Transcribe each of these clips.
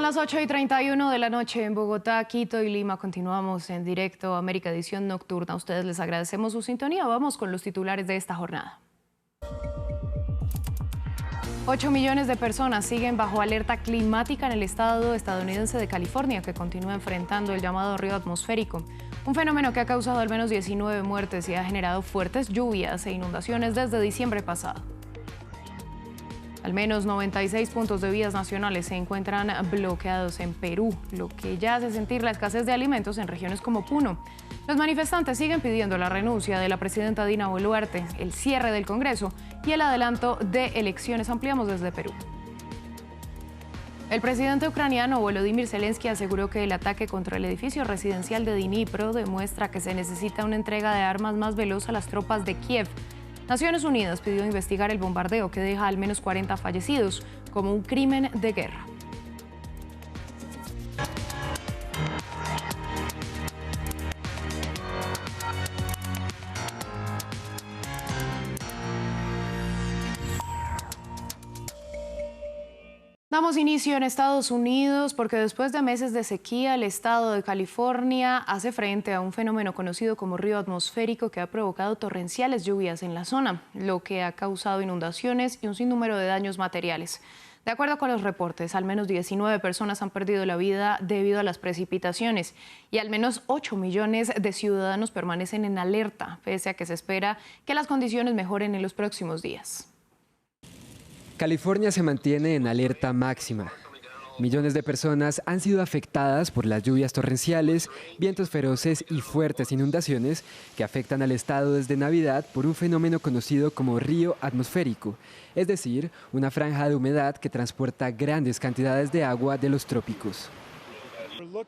las 8:31 de la noche en Bogotá, Quito y Lima. Continuamos en directo América Edición Nocturna. A ustedes les agradecemos su sintonía. Vamos con los titulares de esta jornada. 8 millones de personas siguen bajo alerta climática en el estado estadounidense de California, que continúa enfrentando el llamado río atmosférico. Un fenómeno que ha causado al menos 19 muertes y ha generado fuertes lluvias e inundaciones desde diciembre pasado. Al menos 96 puntos de vías nacionales se encuentran bloqueados en Perú, lo que ya hace sentir la escasez de alimentos en regiones como Puno. Los manifestantes siguen pidiendo la renuncia de la presidenta Dina Boluarte, el cierre del Congreso y el adelanto de elecciones. Ampliamos desde Perú. El presidente ucraniano Volodymyr Zelensky aseguró que el ataque contra el edificio residencial de Dnipro demuestra que se necesita una entrega de armas más veloz a las tropas de Kiev. Naciones Unidas pidió investigar el bombardeo que deja al menos 40 fallecidos como un crimen de guerra. Damos inicio en Estados Unidos porque después de meses de sequía, el estado de California hace frente a un fenómeno conocido como río atmosférico que ha provocado torrenciales lluvias en la zona, lo que ha causado inundaciones y un sinnúmero de daños materiales. De acuerdo con los reportes, al menos 19 personas han perdido la vida debido a las precipitaciones y al menos 8 millones de ciudadanos permanecen en alerta, pese a que se espera que las condiciones mejoren en los próximos días. California se mantiene en alerta máxima. Millones de personas han sido afectadas por las lluvias torrenciales, vientos feroces y fuertes inundaciones que afectan al estado desde Navidad por un fenómeno conocido como río atmosférico, es decir, una franja de humedad que transporta grandes cantidades de agua de los trópicos.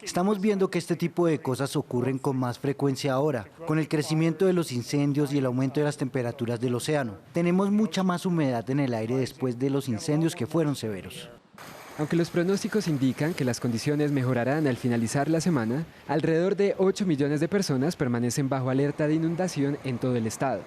Estamos viendo que este tipo de cosas ocurren con más frecuencia ahora, con el crecimiento de los incendios y el aumento de las temperaturas del océano. Tenemos mucha más humedad en el aire después de los incendios que fueron severos. Aunque los pronósticos indican que las condiciones mejorarán al finalizar la semana, alrededor de 8 millones de personas permanecen bajo alerta de inundación en todo el estado.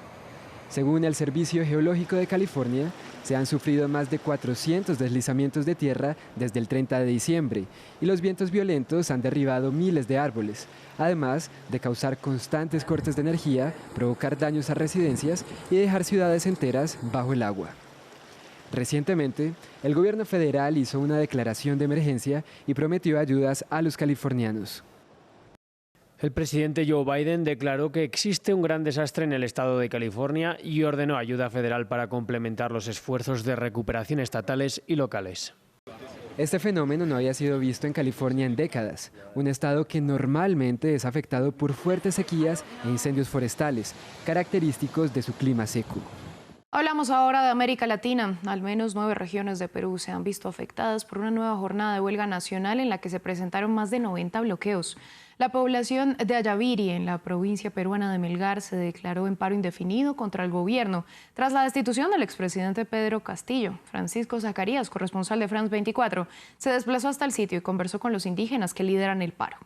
Según el Servicio Geológico de California, se han sufrido más de 400 deslizamientos de tierra desde el 30 de diciembre y los vientos violentos han derribado miles de árboles, además de causar constantes cortes de energía, provocar daños a residencias y dejar ciudades enteras bajo el agua. Recientemente, el gobierno federal hizo una declaración de emergencia y prometió ayudas a los californianos. El presidente Joe Biden declaró que existe un gran desastre en el estado de California y ordenó ayuda federal para complementar los esfuerzos de recuperación estatales y locales. Este fenómeno no había sido visto en California en décadas, un estado que normalmente es afectado por fuertes sequías e incendios forestales, característicos de su clima seco. Hablamos ahora de América Latina. Al menos 9 regiones de Perú se han visto afectadas por una nueva jornada de huelga nacional en la que se presentaron más de 90 bloqueos. La población de Ayaviri, en la provincia peruana de Melgar, se declaró en paro indefinido contra el gobierno tras la destitución del expresidente Pedro Castillo. Francisco Zacarías, corresponsal de France 24, se desplazó hasta el sitio y conversó con los indígenas que lideran el paro.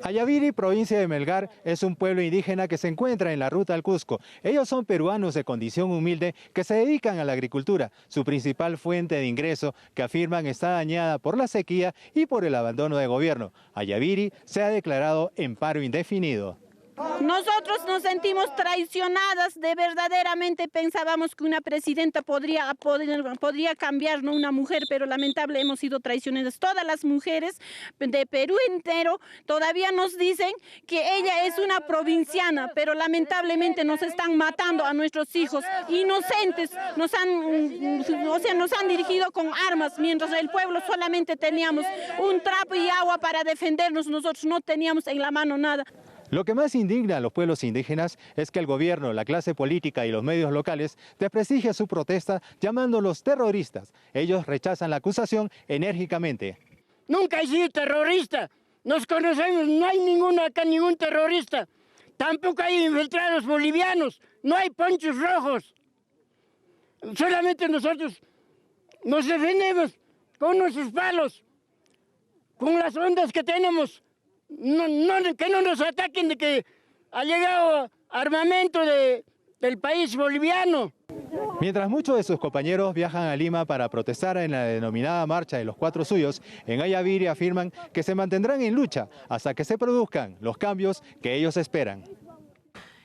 Ayaviri, provincia de Melgar, es un pueblo indígena que se encuentra en la ruta al Cusco. Ellos son peruanos de condición humilde que se dedican a la agricultura, su principal fuente de ingreso, que afirman está dañada por la sequía y por el abandono de gobierno. Ayaviri se ha declarado en paro indefinido. Nosotros nos sentimos traicionadas, de verdaderamente pensábamos que una presidenta podría cambiar, ¿no? Una mujer, pero lamentable hemos sido traicionadas. Todas las mujeres de Perú entero todavía nos dicen que ella es una provinciana, pero lamentablemente nos están matando a nuestros hijos inocentes, nos han dirigido con armas, mientras el pueblo solamente teníamos un trapo y agua para defendernos, nosotros no teníamos en la mano nada. Lo que más indigna a los pueblos indígenas es que el gobierno, la clase política y los medios locales desprestigian su protesta llamándolos terroristas. Ellos rechazan la acusación enérgicamente. Nunca he sido terrorista, nos conocemos, no hay ningún terrorista. Tampoco hay infiltrados bolivianos, no hay ponchos rojos. Solamente nosotros nos defendemos con nuestros palos, con las ondas que tenemos. Que no nos ataquen de que ha llegado armamento del país boliviano. Mientras muchos de sus compañeros viajan a Lima para protestar en la denominada Marcha de los Cuatro Suyos, en Ayaviri afirman que se mantendrán en lucha hasta que se produzcan los cambios que ellos esperan.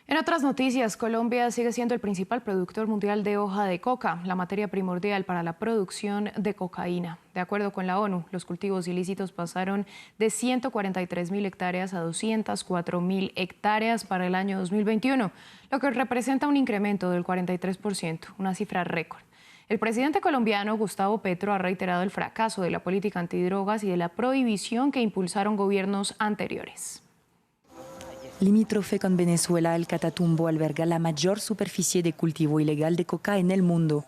En otras noticias, Colombia sigue siendo el principal productor mundial de hoja de coca, la materia primordial para la producción de cocaína. De acuerdo con la ONU, los cultivos ilícitos pasaron de 143.000 hectáreas a 204.000 hectáreas para el año 2021, lo que representa un incremento del 43%, una cifra récord. El presidente colombiano Gustavo Petro ha reiterado el fracaso de la política antidrogas y de la prohibición que impulsaron gobiernos anteriores. Limítrofe con Venezuela, el Catatumbo alberga la mayor superficie de cultivo ilegal de coca en el mundo.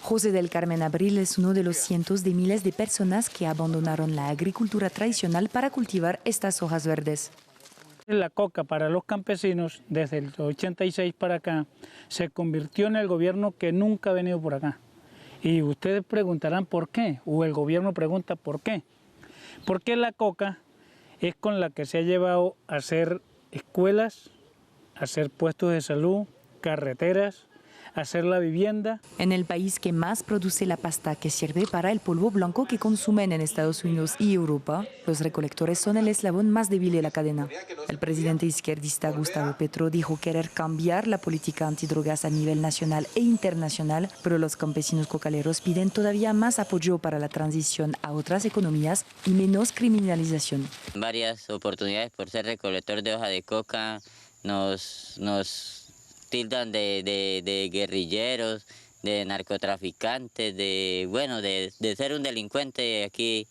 José del Carmen Abril es uno de los cientos de miles de personas que abandonaron la agricultura tradicional para cultivar estas hojas verdes. La coca para los campesinos desde el 86 para acá se convirtió en el gobierno que nunca ha venido por acá. Y ustedes preguntarán por qué, o el gobierno pregunta por qué. Porque la coca es con la que se ha llevado a hacer escuelas, hacer puestos de salud, carreteras, hacer la vivienda. En el país que más produce la pasta que sirve para el polvo blanco que consumen en Estados Unidos y Europa, los recolectores son el eslabón más débil de la cadena. El presidente izquierdista Gustavo Petro dijo querer cambiar la política antidrogas a nivel nacional e internacional, pero los campesinos cocaleros piden todavía más apoyo para la transición a otras economías y menos criminalización. Varias oportunidades por ser recolector de hoja de coca nos tildan de guerrilleros, de narcotraficantes, de ser un delincuente aquí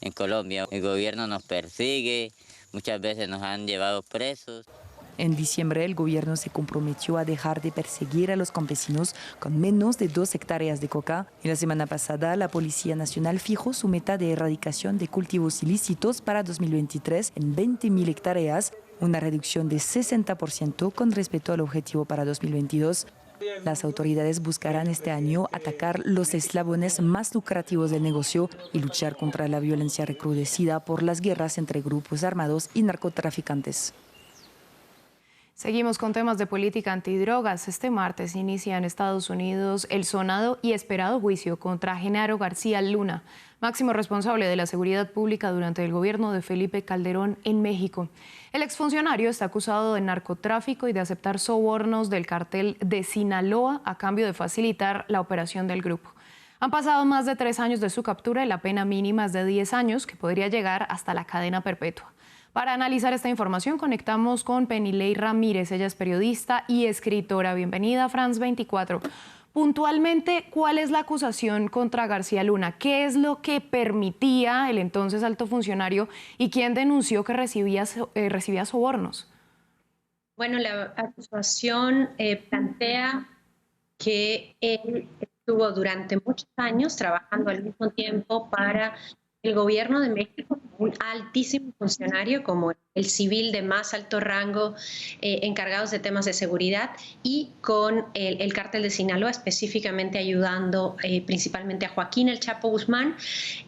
en Colombia. El gobierno nos persigue, muchas veces nos han llevado presos. En diciembre, el gobierno se comprometió a dejar de perseguir a los campesinos con menos de 2 hectáreas de coca. Y la semana pasada, la Policía Nacional fijó su meta de erradicación de cultivos ilícitos para 2023 en 20.000 hectáreas, una reducción de 60% con respecto al objetivo para 2022. Las autoridades buscarán este año atacar los eslabones más lucrativos del negocio y luchar contra la violencia recrudecida por las guerras entre grupos armados y narcotraficantes. Seguimos con temas de política antidrogas. Este martes inicia en Estados Unidos el sonado y esperado juicio contra Genaro García Luna, máximo responsable de la seguridad pública durante el gobierno de Felipe Calderón en México. El exfuncionario está acusado de narcotráfico y de aceptar sobornos del cártel de Sinaloa a cambio de facilitar la operación del grupo. Han pasado más de 3 años de su captura y la pena mínima es de 10 años, que podría llegar hasta la cadena perpetua. Para analizar esta información conectamos con Penilei Ramírez, ella es periodista y escritora. Bienvenida a France 24. Puntualmente, ¿cuál es la acusación contra García Luna? ¿Qué es lo que permitía el entonces alto funcionario y quién denunció que recibía sobornos? Bueno, la acusación plantea que él estuvo durante muchos años trabajando al mismo tiempo para el gobierno de México, un altísimo funcionario como el civil de más alto rango encargados de temas de seguridad, y con el cártel de Sinaloa, específicamente ayudando principalmente a Joaquín El Chapo Guzmán,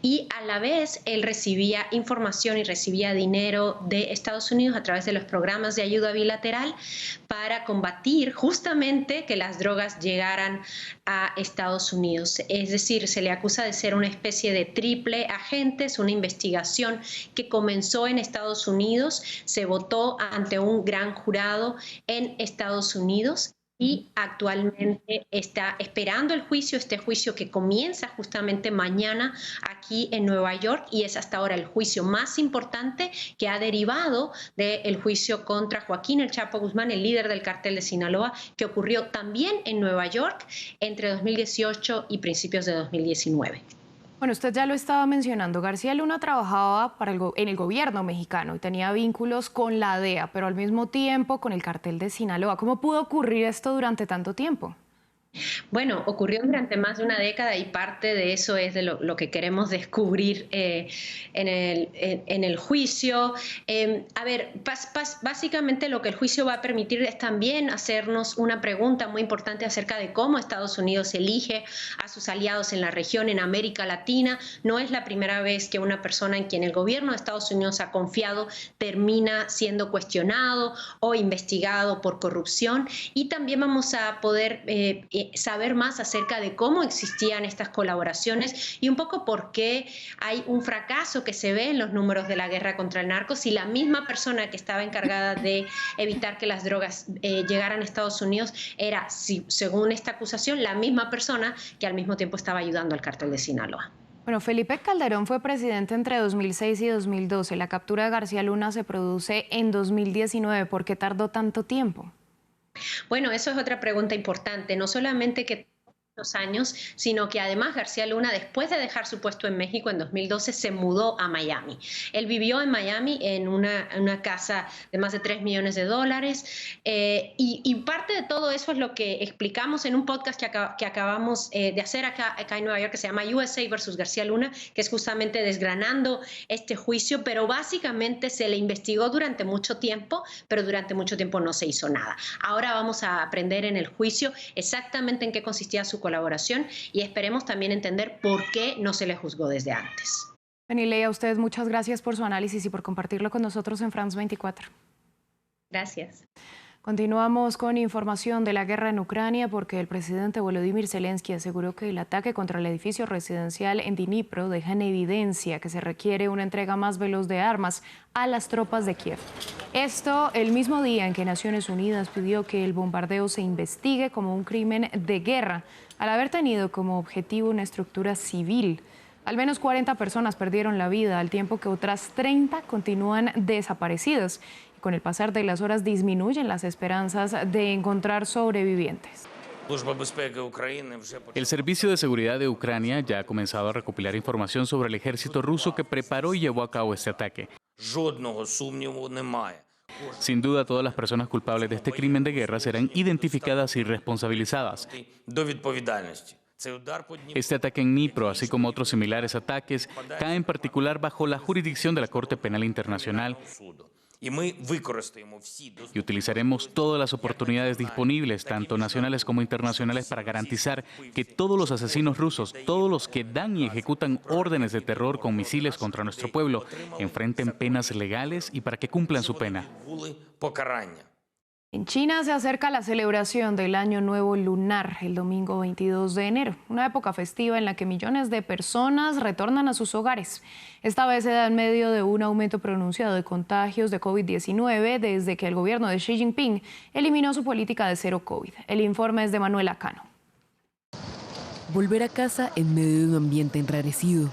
y a la vez él recibía información y recibía dinero de Estados Unidos a través de los programas de ayuda bilateral para combatir justamente que las drogas llegaran a Estados Unidos. Es decir, se le acusa de ser una especie de triple agente. Es una investigación que comenzó en Estados Unidos, se votó ante un gran jurado en Estados Unidos y actualmente está esperando el juicio, este juicio que comienza justamente mañana aquí en Nueva York, y es hasta ahora el juicio más importante que ha derivado del juicio contra Joaquín El Chapo Guzmán, el líder del cártel de Sinaloa, que ocurrió también en Nueva York entre 2018 y principios de 2019. Bueno, usted ya lo estaba mencionando, García Luna trabajaba en el gobierno mexicano y tenía vínculos con la DEA, pero al mismo tiempo con el cártel de Sinaloa. ¿Cómo pudo ocurrir esto durante tanto tiempo? Bueno, ocurrió durante más de una década y parte de eso es de lo que queremos descubrir en el juicio. A ver, básicamente lo que el juicio va a permitir es también hacernos una pregunta muy importante acerca de cómo Estados Unidos elige a sus aliados en la región, en América Latina. No es la primera vez que una persona en quien el gobierno de Estados Unidos ha confiado termina siendo cuestionado o investigado por corrupción, y también vamos a poder saber más acerca de cómo existían estas colaboraciones y un poco por qué hay un fracaso que se ve en los números de la guerra contra el narco si la misma persona que estaba encargada de evitar que las drogas llegaran a Estados Unidos era, según esta acusación, la misma persona que al mismo tiempo estaba ayudando al cártel de Sinaloa. Bueno, Felipe Calderón fue presidente entre 2006 y 2012. La captura de García Luna se produce en 2019. ¿Por qué tardó tanto tiempo? Bueno, eso es otra pregunta importante. No solamente que años, sino que además García Luna, después de dejar su puesto en México en 2012, se mudó a Miami. Él vivió en Miami en una casa de más de $3 millones y parte de todo eso es lo que explicamos en un podcast que acabamos de hacer acá en Nueva York, que se llama USA versus García Luna, que es justamente desgranando este juicio, pero básicamente se le investigó durante mucho tiempo, pero durante mucho tiempo no se hizo nada. Ahora vamos a aprender en el juicio exactamente en qué consistía su colaboración y esperemos también entender por qué no se le juzgó desde antes. Penilei, a ustedes muchas gracias por su análisis y por compartirlo con nosotros en France 24. Gracias. Continuamos con información de la guerra en Ucrania porque el presidente Volodymyr Zelensky aseguró que el ataque contra el edificio residencial en Dnipro deja en evidencia que se requiere una entrega más veloz de armas a las tropas de Kiev. Esto el mismo día en que Naciones Unidas pidió que el bombardeo se investigue como un crimen de guerra, al haber tenido como objetivo una estructura civil. Al menos 40 personas perdieron la vida, al tiempo que otras 30 continúan desaparecidas. Con el pasar de las horas disminuyen las esperanzas de encontrar sobrevivientes. El Servicio de Seguridad de Ucrania ya ha comenzado a recopilar información sobre el ejército ruso que preparó y llevó a cabo este ataque. Sin duda, todas las personas culpables de este crimen de guerra serán identificadas y responsabilizadas. Este ataque en Dnipro, así como otros similares ataques, cae en particular bajo la jurisdicción de la Corte Penal Internacional. Y utilizaremos todas las oportunidades disponibles, tanto nacionales como internacionales, para garantizar que todos los asesinos rusos, todos los que dan y ejecutan órdenes de terror con misiles contra nuestro pueblo, enfrenten penas legales y para que cumplan su pena. En China se acerca la celebración del Año Nuevo Lunar el domingo 22 de enero, una época festiva en la que millones de personas retornan a sus hogares. Esta vez se da en medio de un aumento pronunciado de contagios de COVID-19 desde que el gobierno de Xi Jinping eliminó su política de cero COVID. El informe es de Manuela Cano. Volver a casa en medio de un ambiente enrarecido.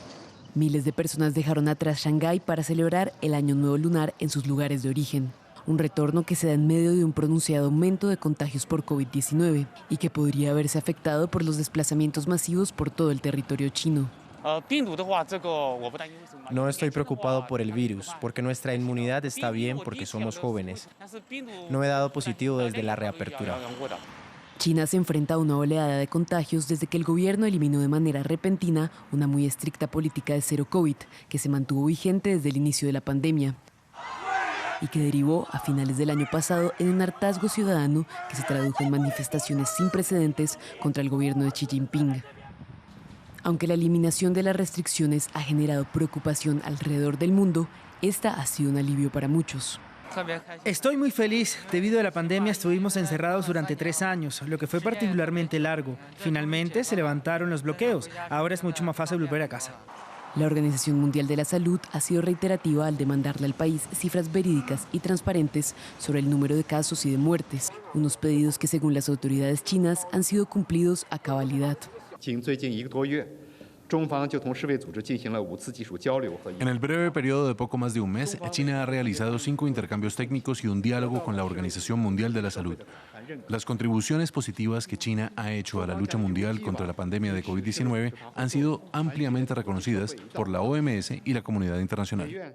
Miles de personas dejaron atrás Shanghái para celebrar el Año Nuevo Lunar en sus lugares de origen. Un retorno que se da en medio de un pronunciado aumento de contagios por COVID-19 y que podría haberse afectado por los desplazamientos masivos por todo el territorio chino. No estoy preocupado por el virus, porque nuestra inmunidad está bien porque somos jóvenes. No he dado positivo desde la reapertura. China se enfrenta a una oleada de contagios desde que el gobierno eliminó de manera repentina una muy estricta política de cero COVID, que se mantuvo vigente desde el inicio de la pandemia y que derivó a finales del año pasado en un hartazgo ciudadano que se tradujo en manifestaciones sin precedentes contra el gobierno de Xi Jinping. Aunque la eliminación de las restricciones ha generado preocupación alrededor del mundo, esta ha sido un alivio para muchos. Estoy muy feliz. Debido a la pandemia estuvimos encerrados durante 3 años, lo que fue particularmente largo. Finalmente se levantaron los bloqueos. Ahora es mucho más fácil volver a casa. La Organización Mundial de la Salud ha sido reiterativa al demandarle al país cifras verídicas y transparentes sobre el número de casos y de muertes, unos pedidos que según las autoridades chinas han sido cumplidos a cabalidad. En el breve periodo de poco más de un mes, China ha realizado 5 intercambios técnicos y un diálogo con la Organización Mundial de la Salud. Las contribuciones positivas que China ha hecho a la lucha mundial contra la pandemia de COVID-19 han sido ampliamente reconocidas por la OMS y la comunidad internacional.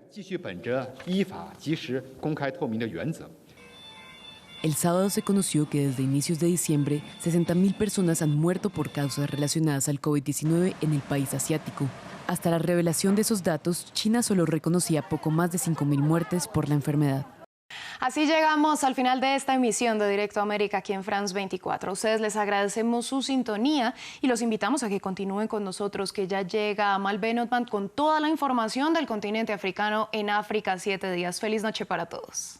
El sábado se conoció que desde inicios de diciembre, 60.000 personas han muerto por causas relacionadas al COVID-19 en el país asiático. Hasta la revelación de esos datos, China solo reconocía poco más de 5.000 muertes por la enfermedad. Así llegamos al final de esta emisión de Directo América aquí en France 24. A ustedes les agradecemos su sintonía y los invitamos a que continúen con nosotros, que ya llega Amal Benotman con toda la información del continente africano en África 7 días. Feliz noche para todos.